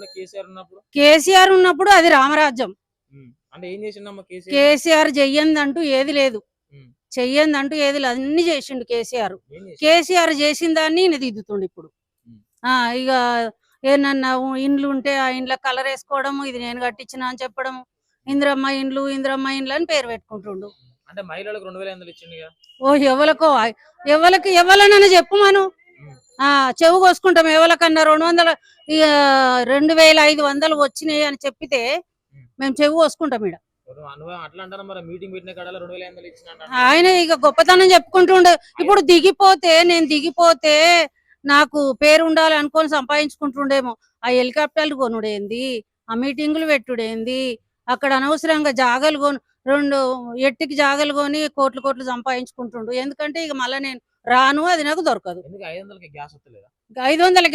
లేకుండా కేసీఆర్ ఉన్నప్పుడు అది రామరాజ్యం. అంటే ఏం చేసిండమ్మా కేసీఆర్ చెయ్యందంటూ ఏది లేదు, చెయ్యందంటూ ఏది లేదు, అన్ని చేసిండు కేసీఆర్. కేసీఆర్ చేసిన దాన్ని ఈయన దిద్దుతుండు ఇప్పుడు. ఇక ఏమన్నా ఇండ్లు ఉంటే ఆ ఇండ్ల కలర్ వేసుకోవడం, ఇది నేను కట్టించిన అని చెప్పడం, ఇంద్రమ్మ ఇండ్లు అని పేరు పెట్టుకుంటుండు. అంటే మహిళలకు 2500 ఇచ్చిండుగా. ఓ ఎవరికో ఎవరనని చెప్పు మనం చెవు కోసుకుంటాం. ఎవరికన్నా 200 2500 వచ్చినాయి అని చెప్పితే మేము చెవు కోసుకుంటాం. ఈడ ఆయన ఇక గొప్పతనం చెప్పుకుంటుండే. ఇప్పుడు నేను దిగిపోతే నాకు పేరు ఉండాలి అనుకొని సంపాదించుకుంటుండేమో. ఆ హెలికాప్టర్లు కొనుడేంది, ఆ మీటింగులు పెట్టుడేంది, అక్కడ అనవసరంగా జాగలు కొని 2 ఎట్టికి జాగలు కొని కోట్లు సంపాదించుకుంటుండు. ఎందుకంటే ఇక మళ్ళీ నేను రాను, అది నాకు దొరకదు. 500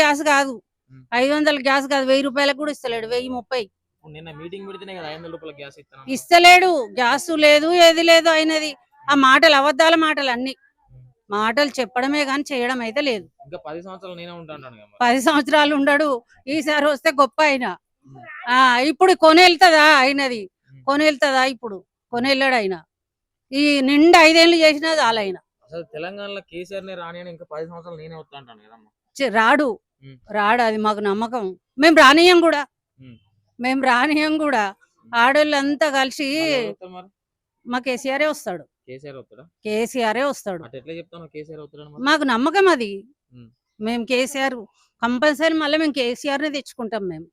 గ్యాస్ కాదు, 500 గ్యాస్ కాదు, 1000 రూపాయలకు కూడా ఇస్తలేడు. 1030 ఇస్తలేడు. గ్యాస్ లేదు, ఏది లేదు. అయినది ఆ మాటలు, అబద్ధాల మాటలు, అన్ని మాటలు చెప్పడమే గాని చేయడం అయితే లేదు. 10 సంవత్సరాలు ఉండడు. ఈసారి వస్తే గొప్ప అయినా ఇప్పుడు కొనెళ్తుందా? అయినది కొనెళ్తుందా? ఇప్పుడు కొనెళ్ళాడు ఆయన. ఈ నిండా 5 ఏళ్ళు చేసినా చాలా ఆయన. తెలంగాణలో కేసీఆర్ రాని ఇంకా 10 సంవత్సరాలు నేనే వస్తా అంటాను కదమ్మా. రాడు, అది మాకు నమ్మకం. మేము రానియం కూడా. ఆడోళ్ళంతా కలిసి మా కేసీఆరే వస్తాడు. కేసీఆరే వస్తాడు. మాకు నమ్మకం అది. మేము కేసీఆర్ కంపల్సరీ, మళ్ళీ మేము కేసీఆర్ నే తెచ్చుకుంటాం. మేము